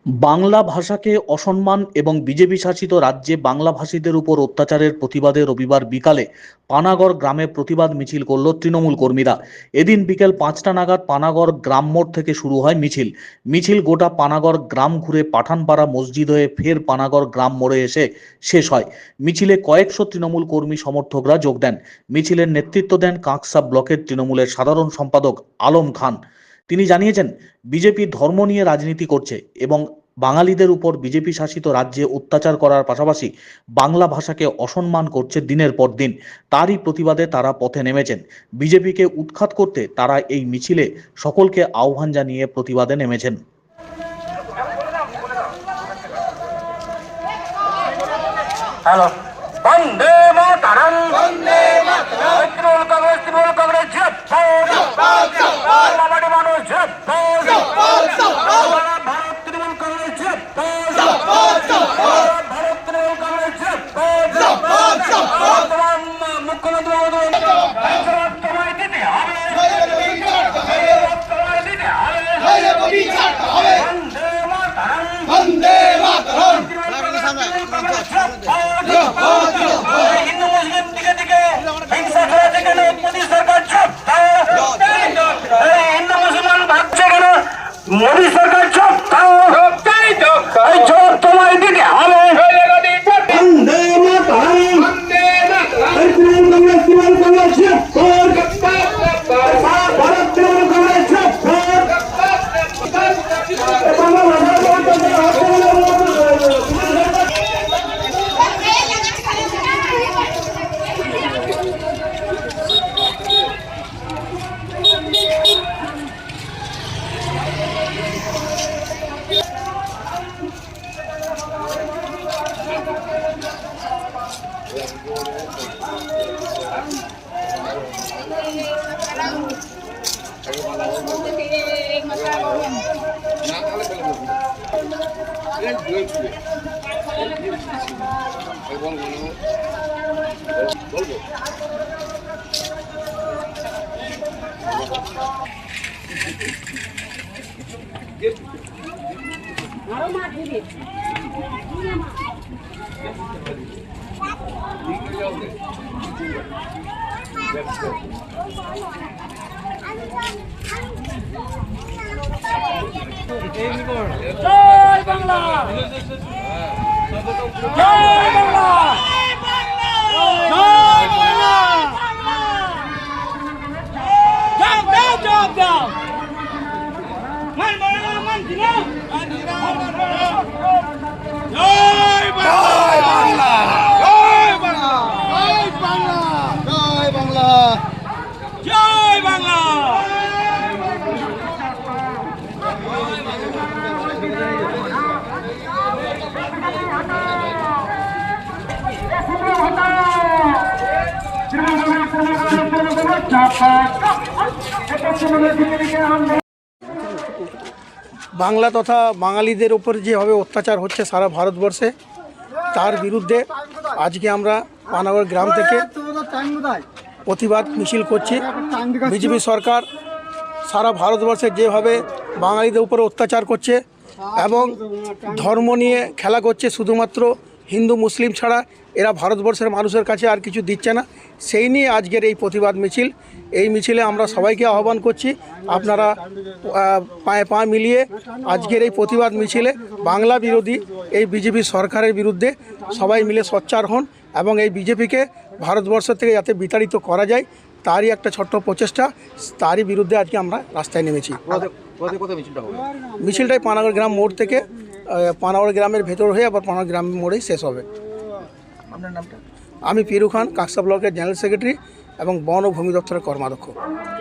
বাংলা ভাষাকে অসম্মান এবং বিজেপি শাসিত রাজ্যে বাংলাভাষীদের উপর অত্যাচারের প্রতিবাদে রবিবার বিকালে পানাগড় গ্রামে প্রতিবাদ মিছিল করল তৃণমূল কর্মীরা। এদিন বিকেল ৫টা নাগাদ পানাগড় গ্রাম মোড় থেকে শুরু হয় মিছিল গোটা পানাগড় গ্রাম ঘুরে পাঠানপাড়া মসজিদ হয়ে ফের পানাগড় গ্রাম মোড়ে এসে শেষ হয়। মিছিলে কয়েকশো তৃণমূল কর্মী সমর্থকরা যোগ দেন। মিছিলের নেতৃত্ব দেন কাঁকসা ব্লকের তৃণমূলের সাধারণ সম্পাদক আলম খান। তিনি জানিয়েছেন, বিজেপি ধর্ম নিয়ে রাজনীতি করছে এবং বাঙালিদের উপর বিজেপি শাসিত রাজ্যে অত্যাচার করার পাশাপাশি বাংলা ভাষাকে অসম্মান করছে দিনের পর দিন। তারই প্রতিবাদে তারা পথে নেমেছেন। বিজেপিকে উৎখাত করতে তারা এই মিছিলে সকলকে আহ্বান জানিয়ে প্রতিবাদে নেমেছেন। হ্যালো, বন্দে মাতরম, বন্দে মাতরম। তৃণমূল কংগ্রেস জিন্দাবাদ, জিন্দাবাদ। বাঙালি মানুষ জিন্দাবাদ, জিন্দাবাদ। ভারত তৃণমূল কংগ্রেস জিন্দাবাদ, জিন্দাবাদ। ভারত তৃণমূল কংগ্রেস জিন্দাবাদ, জিন্দাবাদ। বর্তমান মুখ্যমন্ত্রী মহোদয় জবাব তোমায় দিতে হবে, তোমায় দিতে হবে। বন্দে মাতরম, বন্দে মাতরম। হিন্দু মুসলিম দিকে দিকে হিংসা চলেছে কেন? মোদী সরকার চুপ। হিন্দু মুসলমান ভাবছে কেন? মোদী সরকার চুপ। এই জবাব তোমায় দিতে হবে। বন্দে মাতরম, বন্দে মাতরম। তৃণমূল কংগ্রেস জিন্দাবাদ, ভারত তৃণমূল কংগ্রেস জিন্দাবাদ। জয় বাংলা, জয় বাংলা, জয় বাংলা। জব দাও, জব দাও। মান বাংলা, মান দিনা। জয় বাংলা, জয় বাংলা, জয় বাংলা, জয় বাংলা, জয় বাংলা। বাংলা তথা বাঙালিদের উপর যেভাবে অত্যাচার হচ্ছে সারা ভারতবর্ষে, তার বিরুদ্ধে আজকে আমরা পানাগড় গ্রাম থেকে প্রতিবাদ মিছিল করছি। বিজেপি সরকার সারা ভারতবর্ষে যেভাবে বাঙালিদের উপর অত্যাচার করছে এবং ধর্ম নিয়ে খেলা করছে, শুধুমাত্র হিন্দু মুসলিম ছাড়া এরা ভারতবর্ষের মানুষের কাছে আর কিছু দিচ্ছে না, সেই নিয়ে আজকের এই প্রতিবাদ মিছিল। এই মিছিলে আমরা সবাইকে আহ্বান করছি, আপনারা পায়ে পা মিলিয়ে আজকের এই প্রতিবাদ মিছিলে বাংলা বিরোধী এই বিজেপি সরকারের বিরুদ্ধে সবাই মিলে সোচ্চার হন এবং এই বিজেপিকে ভারতবর্ষ থেকে যাতে বিতাড়িত করা যায় তারই একটা ছোট্ট প্রচেষ্টা, তারই বিরুদ্ধে আজকে আমরা রাস্তায় নেমেছি। মিছিলটাই পানাগড় গ্রাম মোড় থেকে পানাগড় গ্রামের ভেতর হয়ে আবার পানাগড় গ্রাম মোড়েই শেষ হবে। আপনার নামটা? আমি পিরু খান, কাঁকসা ব্লকের জেনারেল সেক্রেটারি এবং বন ও ভূমি দপ্তরের কর্মাধ্যক্ষ।